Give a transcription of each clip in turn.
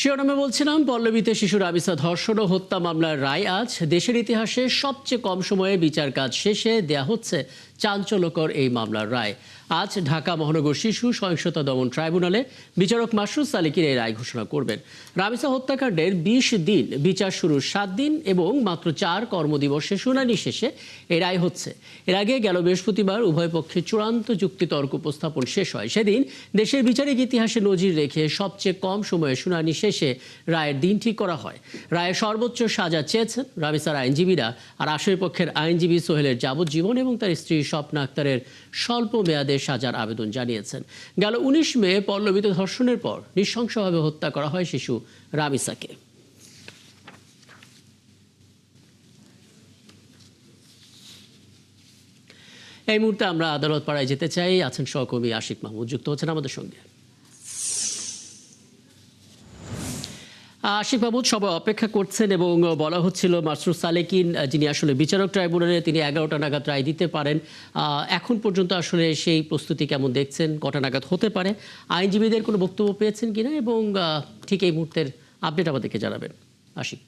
শিরোনামে বলছিলাম, পল্লবীতে শিশু রাবিসা ধর্ষণ ও হত্যা মামলার রায় আজ। দেশের ইতিহাসে সবচেয়ে কম সময়ে বিচার কাজ শেষে দেয়া হচ্ছে চাঞ্চল্যকর এই মামলার রায়। আজ ঢাকা মহানগর শিশু সহিংসতা দমন ট্রাইব্যুনালে বিচারক মাসরুর সালেকিন এই রায় ঘোষণা করবেন। রাবিসা হত্যাকাণ্ডের ২০ দিন, বিচার শুরুর ৭ দিন এবং মাত্র ৪ কর্মদিবসে শুনানি শেষে এই রায় হচ্ছে। এর আগে গেল বৃহস্পতিবার উভয় পক্ষের চূড়ান্ত যুক্তিতর্ক উপস্থাপন শেষ হয়। সেদিন দেশের বিচারিক ইতিহাসে নজির রেখে সবচেয়ে কম সময়ে শুনানি শেষে রায়ের দিন ঠিক করা হয়। রায়ের সর্বোচ্চ সাজা চেয়েছেন রাবিসার আইনজীবীরা, আর আসামি পক্ষের আইনজীবী সোহেলের যাবজ্জীবন এবং তার স্ত্রী স্বপ্না আক্তারের স্বল্প মেয়াদে সাজার আবেদন জানিয়েছেন। গেল ১৯ মে পল্লবীতে ধর্ষণের পর নৃশংসভাবে হত্যা করা হয় শিশু রাবিসাকে। এই মুহূর্তে আমরা আদালত পাড়ায় যেতে চাই। আছেন সহকর্মী আশিক মাহমুদ, যুক্ত হচ্ছেন আমাদের সঙ্গে। আশিক মাহমুদ, সবাই অপেক্ষা করছেন এবং বলা হচ্ছিল মাসরুর সালেকিন, যিনি আসলে বিচারক ট্রাইব্যুনালে, তিনি ১১টা নাগাদ রায় দিতে পারেন। এখন পর্যন্ত আসলে সেই প্রস্তুতি কেমন দেখছেন? কটা নাগাদ হতে পারে? আইনজীবীদের কোনো বক্তব্য পেয়েছেন কিনা এবং ঠিক এই মুহূর্তের আপডেট আমাদেরকে জানাবেন আশিক।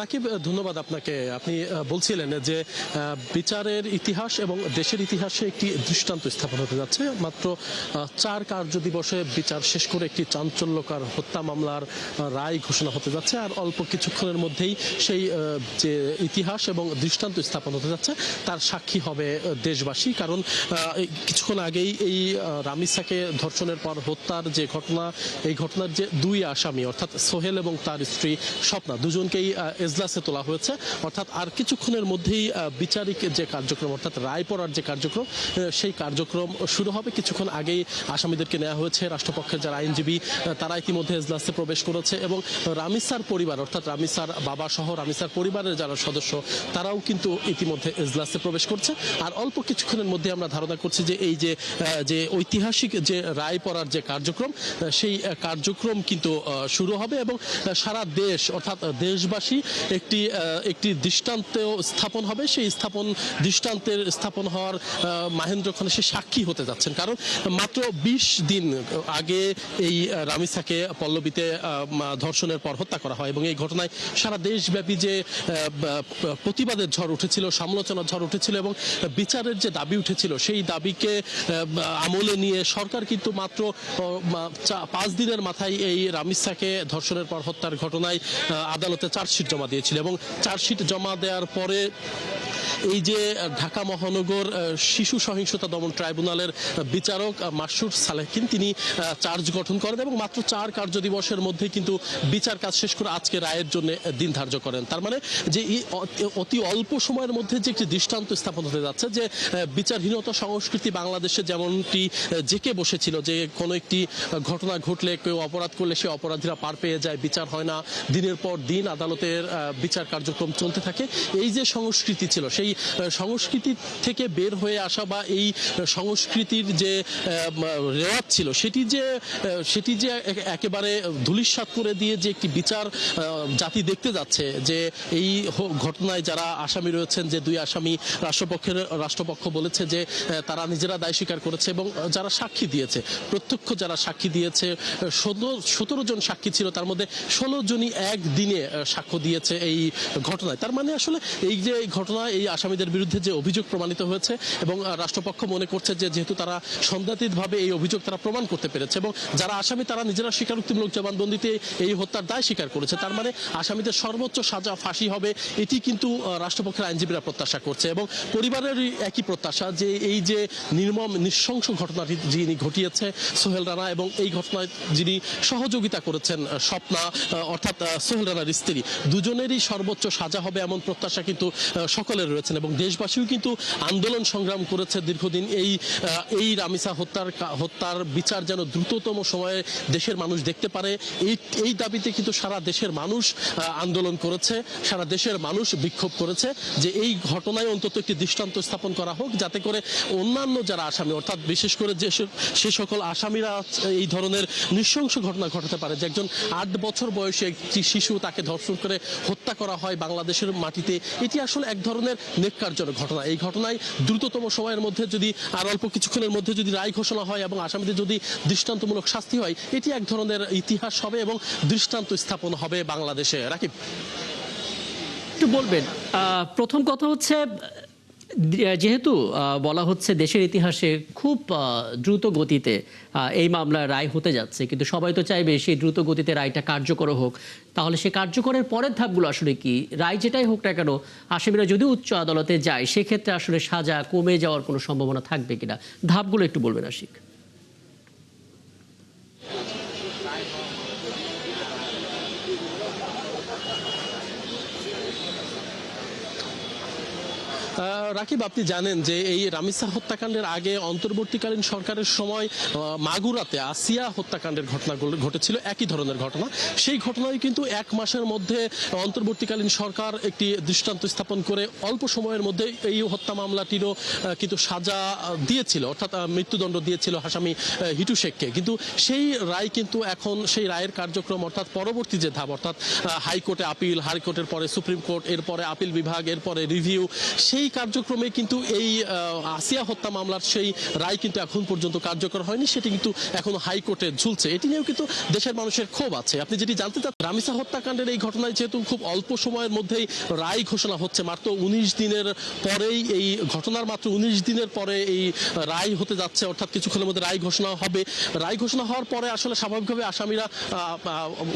রাকিব, ধন্যবাদ আপনাকে। আপনি বলছিলেন যে বিচারের ইতিহাস এবং দেশের ইতিহাসে একটি দৃষ্টান্ত স্থাপন হতে যাচ্ছে। মাত্র ৪ কার্যদিবসে বিচার শেষ করে একটি চাঞ্চল্যকর হত্যা মামলার রায় ঘোষণা হতে যাচ্ছে, আর অল্প কিছুক্ষণের মধ্যেই সেই যে ইতিহাস এবং দৃষ্টান্ত স্থাপন হতে যাচ্ছে তার সাক্ষী হবে দেশবাসী। কারণ কিছুক্ষণ আগেই এই রামিসাকে ধর্ষণের পর হত্যার যে ঘটনা, এই ঘটনার যে ২ আসামি অর্থাৎ সোহেল এবং তার স্ত্রী স্বপ্না, দুজনকেই এজলাসে তোলা হয়েছে। অর্থাৎ আর কিছুক্ষণের মধ্যেই বিচারিক যে কার্যক্রম অর্থাৎ রায় পড়ার যে কার্যক্রম, সেই কার্যক্রম শুরু হবে। কিছুক্ষণ আগেই আসামিদেরকে নেওয়া হয়েছে। রাষ্ট্রপক্ষের যারা আইনজীবী তারা ইতিমধ্যে এজলাসে প্রবেশ করেছে এবং রামিসার পরিবার অর্থাৎ রামিসার বাবা সহ রামিসার পরিবারের যারা সদস্য তারাও কিন্তু ইতিমধ্যে এজলাসে প্রবেশ করছে। আর অল্প কিছুক্ষণের মধ্যে আমরা ধারণা করছি যে এই যে ঐতিহাসিক যে রায় পড়ার যে কার্যক্রম, সেই কার্যক্রম কিন্তু শুরু হবে এবং সারা দেশ অর্থাৎ দেশবাসী একটি দৃষ্টান্ত স্থাপন হবে। সেই দৃষ্টান্তের স্থাপন হওয়ার মাহেন্দ্রক্ষণে সে সাক্ষী হতে যাচ্ছেন। কারণ মাত্র ২০ দিন আগে এই রামিসাকে পল্লবীতে ধর্ষণের পর হত্যা করা হয় এবং এই ঘটনায় সারা দেশব্যাপী যে প্রতিবাদের ঝড় উঠেছিল, সমালোচনার ঝড় উঠেছিল এবং বিচারের যে দাবি উঠেছিল, সেই দাবিকে আমলে নিয়ে সরকার কিন্তু মাত্র ৫ দিনের মাথায় এই রামিসাকে ধর্ষণের পর হত্যার ঘটনায় আদালতে চার্জশিট জমা দিয়েছিল এবং চার্জশিট জমা দেওয়ার পরে এই যে ঢাকা মহানগর শিশু সহিংসতা দমন ট্রাইব্যুনালের বিচারক মাসরুর সালেকিন, তিনি চার্জ গঠন করেন এবং মাত্র ৪ কার্যদিবসের মধ্যে কিন্তু বিচার কাজ শেষ করে আজকে রায়ের জন্য দিন ধার্য করেন। তার মানে যে অতি অল্প সময়ের মধ্যে যে একটি দৃষ্টান্ত স্থাপন হতে যাচ্ছে যে বিচারহীনতা সংস্কৃতি বাংলাদেশে যেমনটি জেঁকে বসেছিল, যে কোনো একটি ঘটনা ঘটলে কেউ অপরাধ করলে সে অপরাধীরা পার পেয়ে যায়, বিচার হয় না, দিনের পর দিন আদালতের বিচার কার্যক্রম চলতে থাকে। এই যে সংস্কৃতি ছিল, সেই সংস্কৃতি থেকে বের হয়ে আসা বা এই সংস্কৃতির যে রেওয়াজ ছিল, সেটি যে একেবারে ধূলিসাৎ করে দিয়ে যে একটি বিচার জাতি দেখতে যাচ্ছে, যে এই ঘটনায় যারা আসামি রয়েছেন, যে ২ আসামি রাষ্ট্রপক্ষ বলেছে যে তারা নিজেরা দায় স্বীকার করেছে এবং যারা সাক্ষী দিয়েছে, প্রত্যক্ষ যারা সাক্ষী দিয়েছে ১৭ জন সাক্ষী ছিল, তার মধ্যে ১৬ জনই একদিনে সাক্ষ্য দিয়েছে এই ঘটনায়। তার মানে আসলে এই যে ঘটনা, এই আসামিদের বিরুদ্ধে যে অভিযোগ প্রমাণিত হয়েছে এবং রাষ্ট্রপক্ষ মনে করছে যে যেহেতু তারা সন্দেহাতীতভাবে এই অভিযোগ তারা প্রমাণ করতে পেরেছে এবং যারা আসামি তারা নিজেরা স্বীকারোক্তিমূলক জবানবন্দিতে এই হত্যার দায় স্বীকার করেছে, তার মানে আসামিদের সর্বোচ্চ সাজা ফাঁসি হবে, এটি কিন্তু রাষ্ট্রপক্ষের আইনজীবীরা প্রত্যাশা করছে এবং পরিবারের একই প্রত্যাশা যে এই যে নির্মম নৃশংস ঘটনাটি যিনি ঘটিয়েছে সোহেল রানা এবং এই ঘটনায় যিনি সহযোগিতা করেছেন স্বপ্না অর্থাৎ সোহেল রানার স্ত্রী, দুজনেরই সর্বোচ্চ সাজা হবে এমন প্রত্যাশা কিন্তু সকলের রয়েছেন এবং দেশবাসীও কিন্তু আন্দোলন সংগ্রাম করেছে দীর্ঘদিন এই রামিসা হত্যার বিচার যেন দ্রুততম সময়ে দেশের মানুষ দেখতে পারে। এই দাবিতে কিন্তু সারা দেশের মানুষ আন্দোলন করেছে, সারা দেশের মানুষ বিক্ষোভ করেছে যে এই ঘটনায় অন্তত একটি দৃষ্টান্ত স্থাপন করা হোক, যাতে করে অন্যান্য যারা আসামি অর্থাৎ বিশেষ করে সে সকল আসামিরা এই ধরনের নৃশংস ঘটনা ঘটাতে পারে, যে একজন ৮ বছর বয়সী একটি শিশু, তাকে ধর্ষণ করে হত্যা করা হয় বাংলাদেশের মাটিতে, এটি আসলে এক ধরনের নেক্কারজনক ঘটনা। এই ঘটনায় দ্রুততম সময়ের মধ্যে যদি আর অল্প কিছুক্ষণের মধ্যে যদি রায় ঘোষণা হয় এবং আসামিদের যদি দৃষ্টান্তমূলক শাস্তি হয়, এটি এক ধরনের ইতিহাস হবে এবং দৃষ্টান্ত স্থাপন হবে বাংলাদেশে। রাকিব, একটু বলবেন, প্রথম কথা হচ্ছে যেহেতু বলা হচ্ছে দেশের ইতিহাসে খুব দ্রুত গতিতে এই মামলার রায় হতে যাচ্ছে, কিন্তু সবাই তো চাইবে সেই দ্রুত গতিতে রায়টা কার্যকর হোক। তাহলে সেই কার্যকরের পরের ধাপগুলো আসলে কি? রায় যেটাই হোক না কেন, আসামিরা যদি উচ্চ আদালতে যায় সেক্ষেত্রে আসলে সাজা কমে যাওয়ার কোনো সম্ভাবনা থাকবে কিনা, ধাপগুলো একটু বলবেন আশিক। রাকিব, আপনি জানেন যে এই রামিসা হত্যাকাণ্ডের আগে অন্তর্বর্তীকালীন সরকারের সময় মাগুরাতে আসিয়া হত্যাকাণ্ডের ঘটনা ঘটেছিল, একই ধরনের ঘটনা। সেই ঘটনায় কিন্তু 1 মাসের মধ্যে অন্তর্বর্তীকালীন সরকার একটি দৃষ্টান্ত স্থাপন করে অল্প সময়ের মধ্যে এই হত্যা মামলাটিরও কিন্তু সাজা দিয়েছিল, অর্থাৎ মৃত্যুদণ্ড দিয়েছিল আসামি হিটু শেখকে। কিন্তু সেই রায় কিন্তু এখন সেই রায়ের কার্যক্রম, অর্থাৎ পরবর্তী যে ধাপ, অর্থাৎ হাইকোর্টে আপিল, হাইকোর্টের পরে সুপ্রিম কোর্ট, এরপরে আপিল বিভাগ, এরপরে রিভিউ, সেই কার্যক্রমে কিন্তু এই আসিয়া হত্যা মামলার সেই রায় কিন্তু এখন পর্যন্ত কার্যকর হয়নি। সেটি কিন্তু এখন হাইকোর্টে ঝুলছে। এটি নিয়েও কিন্তু দেশের মানুষের ক্ষোভ আছে। আপনি যেটি জানতে চান, রামিসা হত্যাকাণ্ডের এই ঘটনায় যেহেতু খুব অল্প সময়ের মধ্যেই রায় ঘোষণা হচ্ছে, মাত্র 19 দিনের পরেই, এই ঘটনার মাত্র 19 দিনের পরে এই রায় হতে যাচ্ছে, অর্থাৎ কিছুক্ষণের মধ্যে রায় ঘোষণা হবে। রায় ঘোষণা হওয়ার পরে আসলে স্বাভাবিকভাবে আসামিরা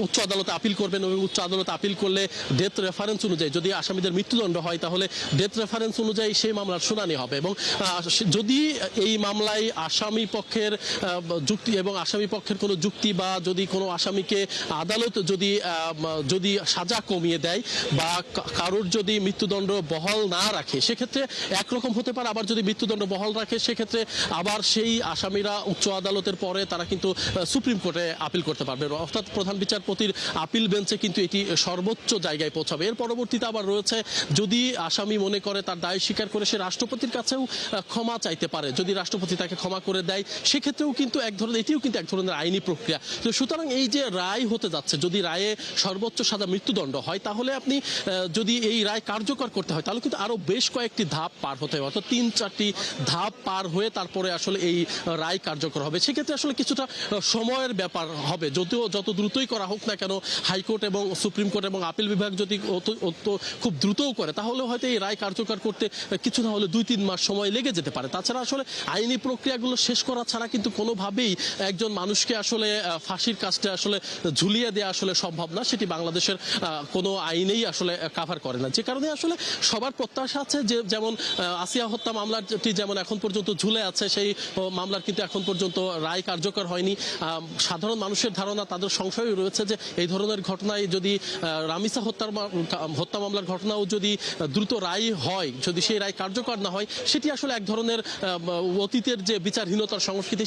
উচ্চ আদালতে আপিল করবেন এবং উচ্চ আদালতে আপিল করলে ডেথ রেফারেন্স অনুযায়ী যদি আসামিদের মৃত্যুদণ্ড হয়, তাহলে ডেথ রেফারেন্স অনুযায়ী সেই মামলার শুনানি হবে। এবং যদি এই মামলায় আসামি পক্ষের যুক্তি এবং আসামি পক্ষের কোনো যুক্তি বা যদি কোনো আসামিকে আদালত যদি সাজা কমিয়ে দেয় বা কারোর যদি মৃত্যুদণ্ড বহাল না রাখে, সেক্ষেত্রে একরকম হতে পারে। আবার যদি মৃত্যুদণ্ড বহাল রাখে, সেক্ষেত্রে আবার সেই আসামিরা উচ্চ আদালতের পরে তারা কিন্তু সুপ্রিম কোর্টে আপিল করতে পারবে, অর্থাৎ প্রধান বিচারপতির আপিল বেঞ্চে কিন্তু এটি সর্বোচ্চ জায়গায় পৌঁছাবে। এর পরবর্তীতে আবার রয়েছে, যদি আসামি মনে করে তার দায় স্বীকার করে সে রাষ্ট্রপতির কাছেও ক্ষমা চাইতে পারে। যদি রাষ্ট্রপতি তাকে ক্ষমা করে দেয়, সেক্ষেত্রেও কিন্তু এটিও কিন্তু এক ধরনের আইনি প্রক্রিয়া। তো সুতরাং এই যে রায় হতে যাচ্ছে, যদি রায়ে সর্বোচ্চ সাজা মৃত্যুদণ্ড হয়, তাহলে আপনি যদি এই রায় কার্যকর করতে হয়, তাহলে কিন্তু আরো বেশ কয়েকটি ধাপ পার হতে হবে, অর্থাৎ 3-4টি ধাপ পার হয়ে তারপরে আসলে এই রায় কার্যকর হবে। সেক্ষেত্রে আসলে কিছুটা সময়ের ব্যাপার হবে। যত দ্রুতই করা হোক না কেন, হাইকোর্ট এবং সুপ্রিম কোর্ট এবং আপিল বিভাগ যদি খুব দ্রুতও করে, তাহলে হয়তো এই রায় কার্যকর করতে কিছু না হলে 2-3 মাস সময় লেগে যেতে পারে। তাছাড়া আসলে আইনি প্রক্রিয়াগুলো শেষ করা ছাড়া কিন্তু কোনোভাবেই একজন মানুষকে আসলে ফাঁসির কাজটা আসলে ঝুলিয়ে দেওয়া আসলে সম্ভব না। সেটি বাংলাদেশের কোনো আইনেই আসলে কাভার করে না। যে কারণে আসলে সবার প্রত্যাশা আছে যে, যেমন আসিয়া হত্যা মামলাটি যেমন এখন পর্যন্ত ঝুলে আছে, সেই মামলার কিন্তু এখন পর্যন্ত রায় কার্যকর হয়নি। সাধারণ মানুষের ধারণা, তাদের সংশয় রয়েছে যে এই ধরনের ঘটনায় যদি রামিসা হত্যা মামলার ঘটনাও যদি দ্রুত রায় হয়, যদি সেই রায় কার্যকর না হয়, সেটি আসলে এক ধরনের অতীতের যে বিচারহীনতার সংস্কৃতি,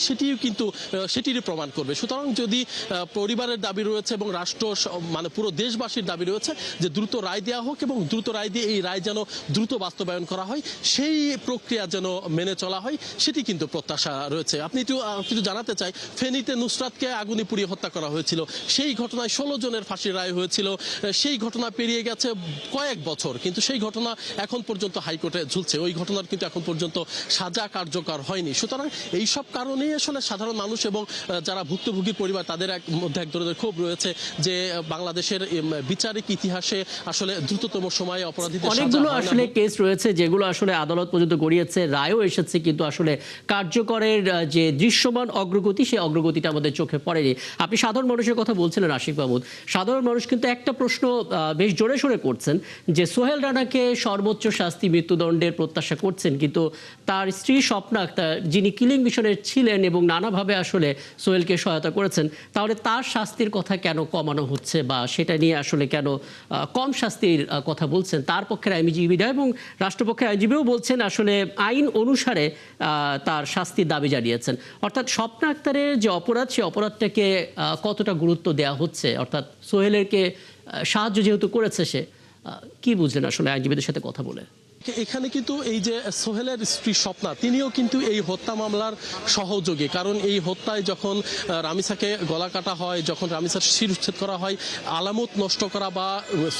সেটিরই প্রমাণ করবে। সুতরাং যদি পরিবারের দাবি রয়েছে এবং রাষ্ট্র মানে পুরো দেশবাসীর দাবি রয়েছে যে দ্রুত রায় দেওয়া হোক এবং দ্রুত রায় দিয়ে এই রায় যেন দ্রুত বাস্তবায়ন করা হয়, সেই প্রক্রিয়া যেন মেনে চলা হয়, সেটি কিন্তু প্রত্যাশা রয়েছে। আপনি কিছু জানাতে চাই, ফেনীতে নুসরাতকে আগুনে পুড়িয়ে হত্যা করা হয়েছিল, সেই ঘটনায় 16 জনের ফাঁসির রায় হয়েছিল। সেই ঘটনা পেরিয়ে গেছে কয়েক বছর, কিন্তু সেই ঘটনা এখন পর্যন্ত হাইকোর্টে ঝুলছে। ওই ঘটনার কিন্তু এখন পর্যন্ত সাজা কার্যকর হয়নি। সুতরাং এইসব কারণেই আসলে সাধারণ মানুষ এবং যারা ভুক্তভোগীর পরিবার, তাদের মধ্যে এক ধরনের ক্ষোভ রয়েছে যে বাংলাদেশের বিচারিক ইতিহাসে আসলে দ্রুততম সময়ে অপরাধীদের অনেকগুলো আসলে কেস রয়েছে যেগুলো আসলে আদালত পর্যন্ত গড়িয়েছে, রায়ও এসেছে, কিন্তু আসলে কার্যকরের যে দৃশ্যমান অগ্রগতি, সেই অগ্রগতিটা আমাদের চোখে পড়েনি। আপনি সাধারণ মানুষের কথা বলছিলেন আশিক মাহমুদ, সাধারণ মানুষ কিন্তু একটা প্রশ্ন বেশ জোরে সোরে করছেন যে সোহেল রানাকে সর্বোচ্চ শাস্তি মৃত্যুদণ্ডের প্রত্যাশা করছেন, কিন্তু তার স্ত্রী স্বপ্না আক্তার, যিনি কিলিং মিশনের ছিলেন এবং নানাভাবে আসলে সোহেলকে সহায়তা করেছেন, তাহলে তার শাস্তির কথা কেন কমানো হচ্ছে বা সেটা নিয়ে আসলে কেন কম শাস্তির কথা বলছেন? তার পক্ষের আইনজীবীরা এবং রাষ্ট্রপক্ষের আইনজীবীও বলছেন আসলে আইন অনুসারে তার শাস্তির দাবি জানিয়েছেন। অর্থাৎ স্বপ্না আক্তারের যে অপরাধ, সেই অপরাধটাকে কতটা গুরুত্ব দেওয়া হচ্ছে? অর্থাৎ সোহেলেরকে সাহায্য যেহেতু করেছে সে, কি বুঝলেন আসলে আইনজীবীদের সাথে কথা বলে? এখানে কিন্তু এই যে সোহেলের স্ত্রী স্বপ্না তিনিও কিন্তু এই হত্যা মামলার সহযোগী, কারণ এই হত্যায় যখন রামিসাকে গলা কাটা হয়, যখন রামিসার শিরচ্ছেদ করা হয়, আলামত নষ্ট করা বা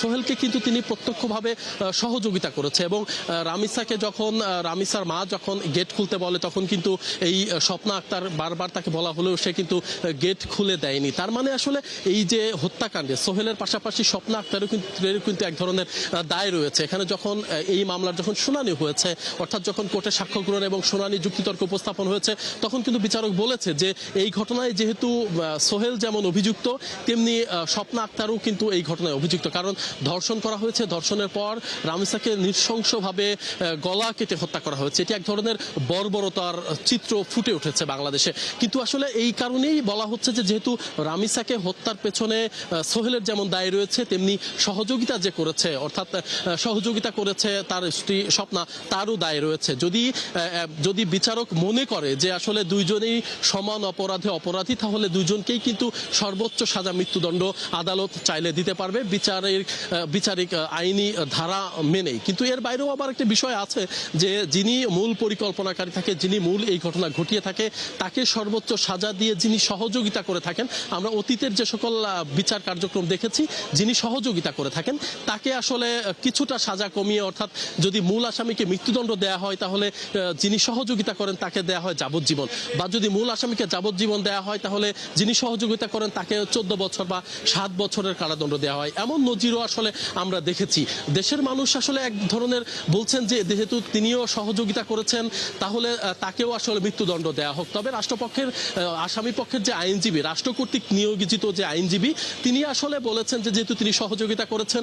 সোহেলকে কিন্তু তিনি প্রত্যক্ষভাবে সহযোগিতা করেছে। এবং রামিসাকে যখন রামিসার মা যখন গেট খুলতে বলে তখন কিন্তু এই স্বপ্না আক্তার বারবার তাকে বলা হলেও সে কিন্তু গেট খুলে দেয়নি। তার মানে আসলে এই যে হত্যাকাণ্ডে সোহেলের পাশাপাশি স্বপ্না আক্তারও কিন্তু এক ধরনের দায় রয়েছে। এখানে যখন এই মামলার যখন শুনানি হয়েছে, অর্থাৎ যখন কোর্টে সাক্ষ্য গ্রহণ এবং শুনানি যুক্তিতর্ক উপস্থাপন হয়েছে, তখন কিন্তু বিচারক বলেছে যে এই ঘটনায় যেহেতু সোহেল যেমন অভিযুক্ত, তেমনি স্বপ্না আক্তারও কিন্তু এই ঘটনায় অভিযুক্ত, কারণ ধর্ষণ করা হয়েছে, ধর্ষণের পর রামিসাকে নৃশংসভাবে গলা কেটে হত্যা করা হয়েছে। এটি এক ধরনের বর্বরতার চিত্র ফুটে উঠেছে বাংলাদেশে। কিন্তু আসলে এই কারণেই বলা হচ্ছে যে যেহেতু রামিসাকে হত্যার পেছনে সোহেলের যেমন দায় রয়েছে, তেমনি সহযোগিতা যে করেছে, অর্থাৎ সহযোগিতা করেছে তার স্ত্রী স্বপ্না, তারও দায় রয়েছে। যদি বিচারক মনে করে যে আসলে দুইজনেই সমান অপরাধে অপরাধী, তাহলে দুইজনকেই কিন্তু সর্বোচ্চ সাজা মৃত্যুদণ্ড আদালত চাইলে দিতে পারবে বিচারিক আইনি ধারা মেনেই। কিন্তু এর বাইরেও আবার একটা বিষয় আছে যে যিনি মূল পরিকল্পনাকারী থাকে, যিনি মূল এই ঘটনা ঘটিয়ে থাকে, তাকে সর্বোচ্চ সাজা দিয়ে যিনি সহযোগিতা করে থাকেন, আমরা অতীতের যে সকল বিচার কার্যক্রম দেখেছি, যিনি সহযোগিতা করে থাকেন তাকে আসলে কিছুটা সাজা কমিয়ে, অর্থাৎ যদি মূল আসামিকে মৃত্যুদণ্ড দেয়া হয় তাহলে যিনি সহযোগিতা করেন তাকে দেয়া হয় যাবজ্জীবন, বা যদি মূল আসামিকে যাবজ্জীবন দেয়া হয় তাহলে যিনি সহযোগিতা করেন তাকে 14 বছর বা 7 বছরের কারাদণ্ড দেওয়া হয়। এমন নজিরও আসলে আমরা দেখেছি। দেশের মানুষ আসলে এক ধরনের বলছেন যে যেহেতু তিনিও সহযোগিতা করেছেন তাহলে তাকেও আসলে মৃত্যুদণ্ড দেওয়া হোক। তবে রাষ্ট্রপক্ষের আসামি পক্ষের যে আইনজীবী, রাষ্ট্র কর্তৃক নিয়োজিত যে আইনজীবী, তিনি আসলে বলেছেন যে যেহেতু তিনি সহযোগিতা করেছেন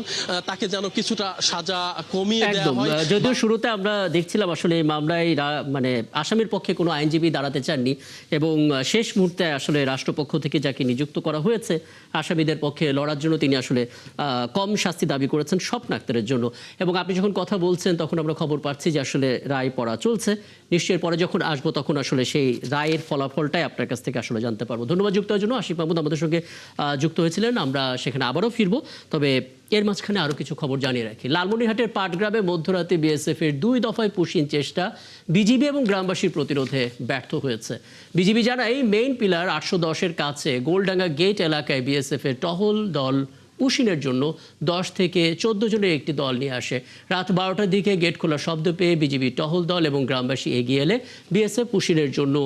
তাকে যেন কিছুটা সাজা কমিয়ে দেওয়া হয়। যদিও শুরুতে আমরা দেখছিলাম আসলে এই মামলায় মানে আসামির পক্ষে কোনো আইনজীবী দাঁড়াতে চাননি, এবং শেষ মুহূর্তে আসলে রাষ্ট্রপক্ষ থেকে যাকে নিযুক্ত করা হয়েছে আসামিদের পক্ষে লড়ার জন্য, তিনি আসলে কম শাস্তি দাবি করেছেন স্বপ্না আক্তারের জন্য। এবং আপনি যখন কথা বলছেন তখন আমরা খবর পাচ্ছি যে আসলে রায় পড়া চলছে। নিশ্চয়ই পরে যখন আসবো তখন আসলে সেই রায়ের ফলাফলটাই আপনার কাছ থেকে আসলে জানতে পারবো। ধন্যবাদ যুক্ত হওয়ার জন্য। আশিক মাহমুদ আমাদের সঙ্গে যুক্ত হয়েছিলেন। আমরা সেখানে আবারও ফিরবো, তবে এর মাঝখানে আরও কিছু খবর জানিয়ে রাখি। লালমনিরহাটের পাটগ্রামে মধ্যরাতে বিএসএফের 2 দফায় পুশিং চেষ্টা বিজিবি এবং গ্রামবাসীর প্রতিরোধে ব্যর্থ হয়েছে। বিজিবি জানায় মেইন পিলার 810-এর কাছে গোলডাঙ্গা গেট এলাকায় বিএসএফের টহল দল পুশিনের জন্য 10 থেকে 14 জনের একটি দল নিয়ে আসে। রাত 12টার দিকে গেট খোলার শব্দ পেয়ে বিজিবি টহল দল এবং গ্রামবাসী এগিয়ে এলে বিএসএফ পুশিনের জন্য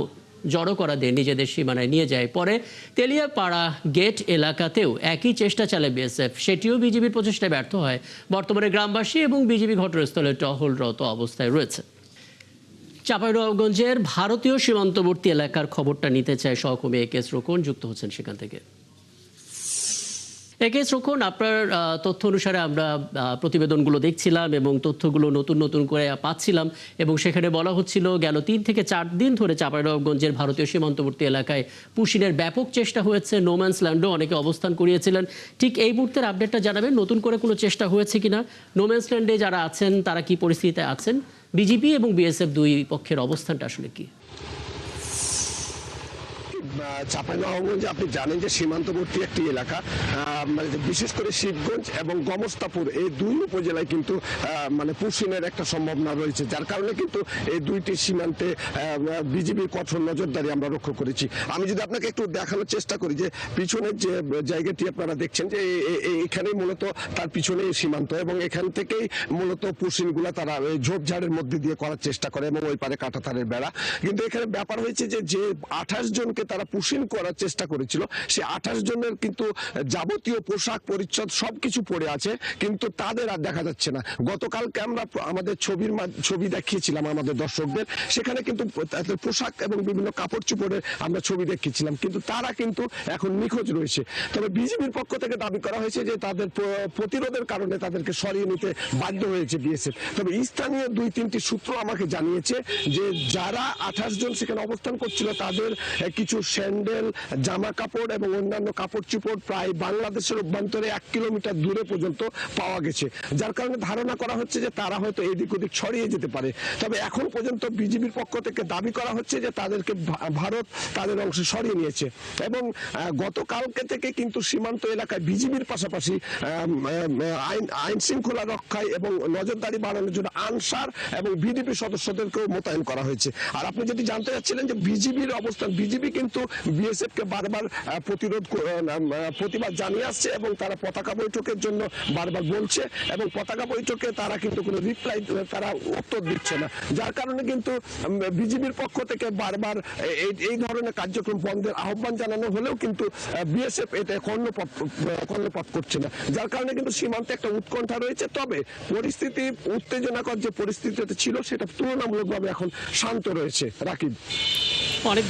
জড়ো করা দিয়ে নিজেদের সীমানায় নিয়ে যায়। পরে তেলিয়াপাড়া গেট এলাকাতেও একই চেষ্টা চালায় বিএসএফ, সেটিও বিজিবির প্রচেষ্টায় ব্যর্থ হয়। বর্তমানে গ্রামবাসী এবং বিজিবি ঘটনাস্থলে টহলরত অবস্থায় রয়েছে। চাঁপাইনবাবগঞ্জের ভারতীয় সীমান্তবর্তী এলাকার খবরটা নিতে চায় সহকর্মী একেএস রোকন, যুক্ত হচ্ছেন সেখান থেকে। একেএস রোকন, আপনার তথ্য অনুসারে আমরা প্রতিবেদনগুলো দেখছিলাম এবং তথ্যগুলো নতুন নতুন করে পাচ্ছিলাম, এবং সেখানে বলা হচ্ছিল গেল 3 থেকে 4 দিন ধরে চাঁপাইনবাবগঞ্জের ভারতীয় সীমান্তবর্তী এলাকায় পুশিনের ব্যাপক চেষ্টা হয়েছে। নোম্যান্স ল্যান্ডও অনেকে অবস্থান করিয়েছিলেন। ঠিক এই মুহূর্তের আপডেটটা জানাবেন, নতুন করে কোনো চেষ্টা হয়েছে কিনা? নোম্যান্স ল্যান্ডে যারা আছেন তারা কি পরিস্থিতিতে আছেন? বিজিবি এবং বিএসএফ দুই পক্ষের অবস্থানটা আসলে কি? চাঁপাইনবাবগঞ্জে আপনি জানেন যে সীমান্তবর্তী একটি এলাকা, বিশেষ করে শিবগঞ্জ এবং গমস্তাপুর এই 2 উপজেলায় কিন্তু মানে পুশিনের একটা সম্ভাবনা রয়েছে, যার কারণে কিন্তু এই 2টি সীমান্তে বিজিবির কঠোর নজরদারি আমরা লক্ষ্য করেছি। আমি যদি আপনাকে একটু দেখানোর চেষ্টা করি যে পিছনের যে জায়গাটি আপনারা দেখছেন যে এখানেই মূলত তার পিছনে সীমান্ত, এবং এখান থেকেই মূলত পুশিনগুলা তারা ঝোপঝাড়ের মধ্যে দিয়ে করার চেষ্টা করে, এবং ওই পারে কাঁটাতারের বেড়া। কিন্তু এখানে ব্যাপার হয়েছে যে 28 জনকে তারা পুশিন করার চেষ্টা করেছিল, সে 28 জনের কিন্তু যাবতীয় পোশাক পরিচ্ছদ সবকিছু পড়ে আছে, কিন্তু তাদের আর দেখা যাচ্ছে না। গতকালকে আমরা আমাদের ছবি দেখিয়েছিলাম আমাদের দর্শকদের, সেখানে কিন্তু তাদের পোশাক এবং বিভিন্ন কাপড় চোপড়ের আমরা ছবি দেখিয়েছিলাম, কিন্তু তারা কিন্তু এখন নিখোঁজ রয়েছে। তবে বিজিবির পক্ষ থেকে দাবি করা হয়েছে যে তাদের প্রতিরোধের কারণে তাদেরকে সরিয়ে নিতে বাধ্য হয়েছে বিএসএফ। তবে স্থানীয় 2-3টি সূত্র আমাকে জানিয়েছে যে যারা 28 জন সেখানে অবস্থান করছিল তাদের কিছু স্যান্ডেল, জামা কাপড় এবং অন্যান্য কাপড় চোপড় প্রায় বাংলাদেশ বাংলাদেশের অভ্যন্তরে 1 কিলোমিটার দূরে পর্যন্ত পাওয়া গেছে, যার কারণে ধারণা করা হচ্ছে যে তারা হয়তো এদিক ওদিক ছড়িয়ে যেতে পারে। তবে এখন পর্যন্ত বিজিবির পক্ষ থেকে দাবি করা হচ্ছে যে তাদেরকে ভারত তাদের অংশ সরিয়ে নিয়েছে এবং গতকালকে থেকে কিন্তু সীমান্ত এলাকায় বিজিবির পাশাপাশি আইন শৃঙ্খলা রক্ষায় এবং নজরদারি বাড়ানোর জন্য আনসার এবং বিডিপি সদস্যদেরকেও মোতায়েন করা হয়েছে। আর আপনি যদি জানতে চাচ্ছিলেন যে বিজিবির অবস্থান, বিজিবি কিন্তু বিএসএফ কে বারবার প্রতিবাদ জানিয়ে আসছে এবং তারা পতাকা বৈঠকের জন্য বারবার বলছে এবং পতাকা বৈঠকে তারা কিন্তু কোনো রিপ্লাই, তারা উত্তর দিচ্ছে না, যার কারণে কিন্তু বিজিবির পক্ষ থেকে বারবার এই ধরনের কার্যক্রম বন্ধের আহ্বান জানানো হলেও কিন্তু বিএসএফ এটা কর্ণপাত করছে না, যার কারণে কিন্তু সীমান্তে একটা উৎকণ্ঠা রয়েছে। তবে পরিস্থিতি উত্তেজনাকর যে পরিস্থিতিতে ছিল সেটা তুলনামূলকভাবে এখন শান্ত রয়েছে। রাকিব, অনেক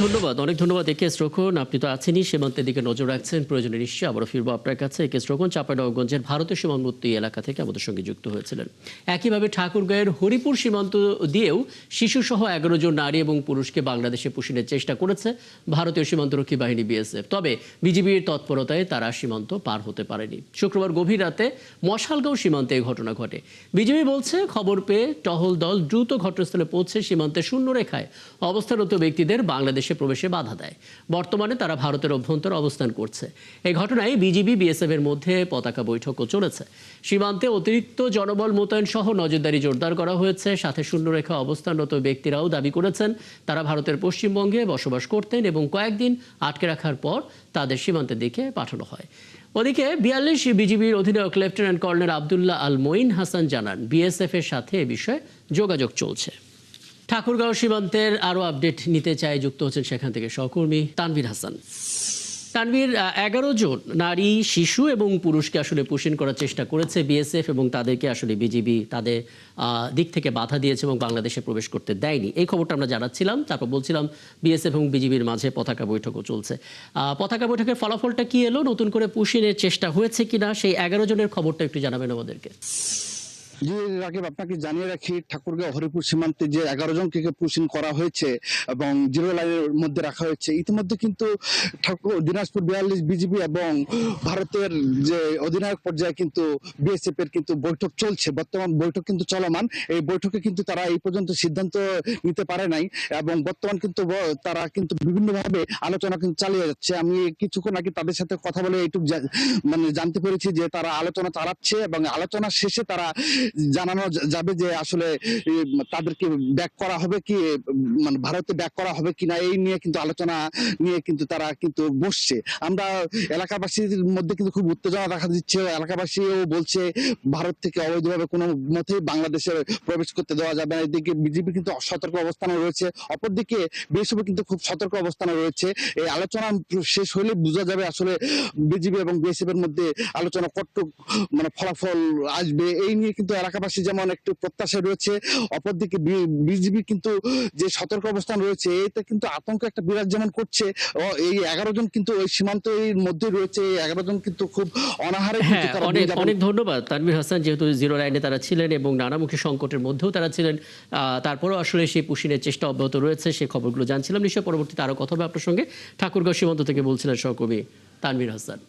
ধন্যবাদ একে রোকন। আপনি তো আছেনই, সীমান্তের দিকে নজর রাখছেন, প্রয়োজনে নিশ্চয়ই আবারও ফিরবো আপনার কাছে। একে রোকন চাঁপাইনবাবগঞ্জের ভারতীয় সীমান্তবর্তী এলাকা থেকে আমাদের সঙ্গে যুক্ত হয়েছিলেন। একইভাবে ঠাকুরগাঁয়ের হরিপুর সীমান্ত দিয়েও শিশুসহ 11 জন নারী এবং পুরুষকে বাংলাদেশে পুষিনের চেষ্টা করেছে ভারতীয় সীমান্তরক্ষী বাহিনী বিএসএফ। তবে বিজিবির তৎপরতায় তারা সীমান্ত পার হতে পারেনি। শুক্রবার গভীর রাতে মশালগাঁও সীমান্তে এই ঘটনা ঘটে। বিজিবি বলছে খবর পেয়ে টহল দল দ্রুত ঘটনাস্থলে পৌঁছে সীমান্তে শূন্যরেখায় অবস্থানরত ব্যক্তিদের বাংলাদেশে প্রবেশে বাধা দেয়। বর্তমানে তারা ভারতের অভ্যন্তরে অবস্থান করছে। এই ঘটনায় বিজিবি বিএসএফ এর মধ্যে পতাকা বৈঠকও চলেছে। সীমান্তে অতিরিক্ত জনবল মোতায়েন সহ নজরদারি জোরদার করা হয়েছে। সাথে শূন্যরেখা অবস্থানরত ব্যক্তিরাও দাবি করেছেন তারা ভারতের পশ্চিমবঙ্গে বসবাস করতেন এবং কয়েকদিন আটকে রাখার পর তাদের সীমান্তের দিকে পাঠানো হয়। ওদিকে 42 বিজিবির অধিনায়ক লেফটেন্যান্ট কর্নেল আবদুল্লাহ আল মঈন হাসান জানান বিএসএফ এর সাথে এ বিষয়ে যোগাযোগ চলছে। ঠাকুরগাঁও সীমান্তের আরও আপডেট নিতে চাই, যুক্ত হচ্ছেন সেখান থেকে সহকর্মী তানভীর হাসান। তানভীর, 11 জন নারী, শিশু এবং পুরুষকে আসলে পুষিন করার চেষ্টা করেছে বিএসএফ এবং তাদেরকে আসলে বিজিবি তাদের দিক থেকে বাধা দিয়েছে এবং বাংলাদেশে প্রবেশ করতে দেয়নি। এই খবরটা আমরা জানাচ্ছিলাম, তারপর বলছিলাম বিএসএফ এবং বিজিবির মাঝে পতাকা বৈঠকও চলছে। পতাকা বৈঠকের ফলাফলটা কি এলো? নতুন করে পুষিনের চেষ্টা হয়েছে কিনা সেই 11 জনের খবরটা একটু জানাবেন আমাদেরকে। জি রাকিব, আপনাকে জানিয়ে রাখি ঠাকুরগাঁও হরিপুর সীমান্তে যে 11 জনকে পুষিন করা হয়েছে এবং জিরো লাইনের মধ্যে রাখা হয়েছে। ইতিমধ্যে কিন্তু দিনাজপুর 42 বিজিবি এবং ভারতের যে অধিনায়ক পর্যায়ে কিন্তু বিএসএফ এর কিন্তু বৈঠক চলছে। বর্তমান বৈঠক কিন্তু চলমান। এই বৈঠকে কিন্তু তারা এই পর্যন্ত সিদ্ধান্ত নিতে পারে নাই এবং বর্তমান কিন্তু তারা কিন্তু বিভিন্নভাবে আলোচনা কিন্তু চালিয়ে যাচ্ছে। আমি কিছুক্ষণ আগে তাদের সাথে কথা বলে এইটুকু মানে জানতে পেরেছি যে তারা আলোচনা চালাচ্ছে এবং আলোচনা শেষে তারা জানানো যাবে যে আসলে তাদেরকে ব্যাক করা হবে কি, মানে ভারতে ব্যাক করা হবে কিনা, এই নিয়ে কিন্তু আলোচনা নিয়ে কিন্তু তারা কিন্তু বসছে। আমরা এলাকাবাসীর মধ্যে কিন্তু খুব উত্তেজনা দেখা দিচ্ছে। এলাকাবাসীও বলছে ভারত থেকে অবৈধভাবে কোনো মতেই বাংলাদেশে প্রবেশ করতে দেওয়া যাবে না। এদিকে বিজেপি কিন্তু সতর্ক অবস্থানে রয়েছে, অপরদিকে বিএসএফ কিন্তু খুব সতর্ক অবস্থানে রয়েছে। এই আলোচনা শেষ হলে বোঝা যাবে আসলে বিজেপি এবং বিএসএফ এর মধ্যে আলোচনা কতটুকু মানে ফলাফল আসবে। এই নিয়ে কিন্তু এলাকাবাসী যেমন একটু প্রত্যাশা রয়েছে, অপরদিকে বিজিবি কিন্তু যে সতর্ক অবস্থান রয়েছে এতে কিন্তু আতঙ্ক একটা বিরাজ যেমন করছে। এই 11 জন কিন্তু ওই সীমান্তের মধ্যে রয়েছে। 11 জন কিন্তু খুব অনাহারে অনেক ধন্যবাদ তানভীর হাসান। যেহেতু জিরো লাইনে তারা ছিলেন এবং নানামুখী সংকটের মধ্যেও তারা ছিলেন, তারপরেও আসলে সেই পুষিনের চেষ্টা অব্যাহত রয়েছে, সেই খবরগুলো জানছিলাম। নিশ্চয় পরবর্তীতে আরও কথা হবে আপনার সঙ্গে। ঠাকুরগাঁও সীমান্ত থেকে বলছিলেন সহকর্মী তানভীর হাসান।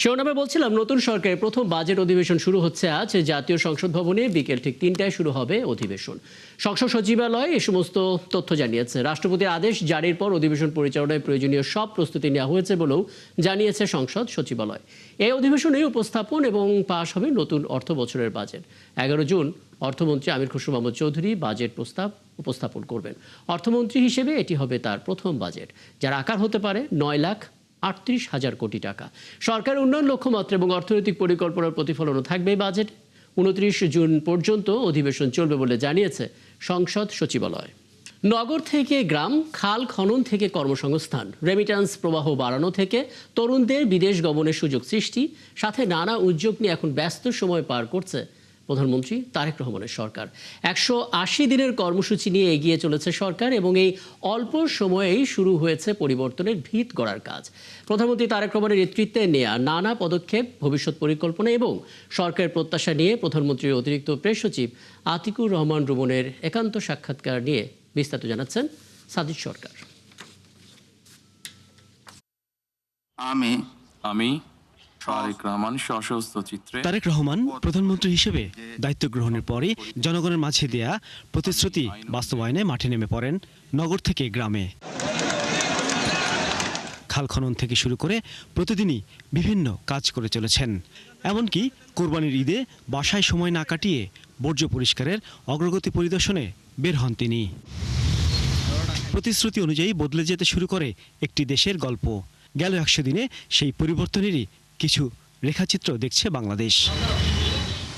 শিরোনামে বলছিলাম নতুন সরকারের প্রথম বাজেট অধিবেশন শুরু হচ্ছে আজ। জাতীয় সংসদ ভবনে বিকেল ঠিক 3টায় শুরু হবে অধিবেশন। সংসদ সচিবালয় এ সমস্ত তথ্য জানিয়েছে। রাষ্ট্রপতির আদেশ জারির পর অধিবেশন পরিচালনায় প্রয়োজনীয় সব প্রস্তুতি নেওয়া হয়েছে বলেও জানিয়েছে সংসদ সচিবালয়। এই অধিবেশনে উপস্থাপন এবং পাশ হবে নতুন অর্থ বছরের বাজেট। 11 জুন অর্থমন্ত্রী আমির খসরু মাহমুদ চৌধুরী বাজেট প্রস্তাব উপস্থাপন করবেন। অর্থমন্ত্রী হিসেবে এটি হবে তার প্রথম বাজেট, যার আকার হতে পারে 9,38,000 কোটি টাকা। সরকারের উন্নয়ন লক্ষ্যমাত্রা এবং অর্থনৈতিক পরিকল্পনার প্রতিফলনও থাকবে বাজেট। 29 জুন পর্যন্ত অধিবেশন চলবে বলে জানিয়েছে সংসদ সচিবালয়। নগর থেকে গ্রাম, খাল খনন থেকে কর্মসংস্থান, রেমিট্যান্স প্রবাহ বাড়ানো থেকে তরুণদের বিদেশ গমনের সুযোগ সৃষ্টি, সাথে নানা উদ্যোগ নিয়ে এখন ব্যস্ত সময় পার করছে প্রধানমন্ত্রী তারেক রহমানের সরকার। 180 দিনের কর্মসূচি নিয়ে এগিয়ে চলেছে সরকার এবং এই অল্প সময়েই শুরু হয়েছে পরিবর্তনের ভিত গড়ার কাজ। প্রধানমন্ত্রী তারেক রহমানের নেতৃত্বে নেয়া নানা পদক্ষেপ, ভবিষ্যৎ পরিকল্পনা এবং সরকারের প্রত্যাশা নিয়ে প্রধানমন্ত্রীর অতিরিক্ত প্রেস সচিব আতিকুর রহমান রুমনের একান্ত সাক্ষাৎকার নিয়ে বিস্তারিত জানাচ্ছেন সাদিক সরকার। আমি তারেক রহমান সশস্ত্র চিত্রে তারেক রহমান প্রধানমন্ত্রী হিসেবে দায়িত্ব গ্রহণের পরই জনগণের মাঝে দেয়া প্রতিশ্রুতি বাস্তবায়নে মাঠে নেমে পড়েন নগর থেকে গ্রামে। খাল খনন থেকে শুরু করে প্রতিদিনই বিভিন্ন কাজ করে চলেছেন। এমনকি কোরবানির ঈদে বাসায় সময় না কাটিয়ে বর্জ্য পরিষ্কারের অগ্রগতি পরিদর্শনে বের হন তিনি। প্রতিশ্রুতি অনুযায়ী বদলে যেতে শুরু করে একটি দেশের গল্প। গেল 100 দিনে সেই পরিবর্তনেরই কিছু রেখাচিত্র দেখছে বাংলাদেশ।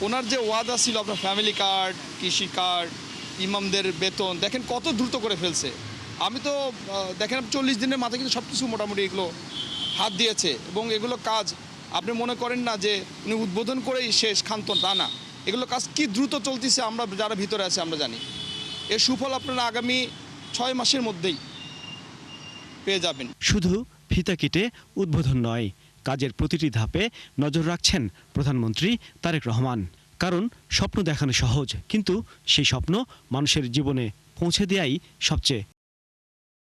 ওনার যে ওয়াদা ছিল আপনার ফ্যামিলি কার্ড, কৃষি কার্ড, ইমামদের বেতন, দেখেন কত দ্রুত করে ফেলছে। আমি তো দেখেন 40 দিনের মাথায় কিন্তু সব কিছু মোটামুটি এগুলো হাত দিয়েছে এবং এগুলো কাজ আপনি মনে করেন না যে উনি উদ্বোধন করেই শেষ ক্ষান্ত, তা না। এগুলো কাজ কি দ্রুত চলতেছে আমরা যারা ভিতরে আছে আমরা জানি। এর সুফল আপনারা আগামী 6 মাসের মধ্যেই পেয়ে যাবেন। শুধু ফিতা কেটে উদ্বোধন নয়, কাজের প্রতিটি ধাপে নজর রাখছেন প্রধানমন্ত্রী তারেক রহমান। কারণ স্বপ্ন দেখানো সহজ, কিন্তু সেই স্বপ্ন মানুষের জীবনে পৌঁছে দেয়াই সবচেয়ে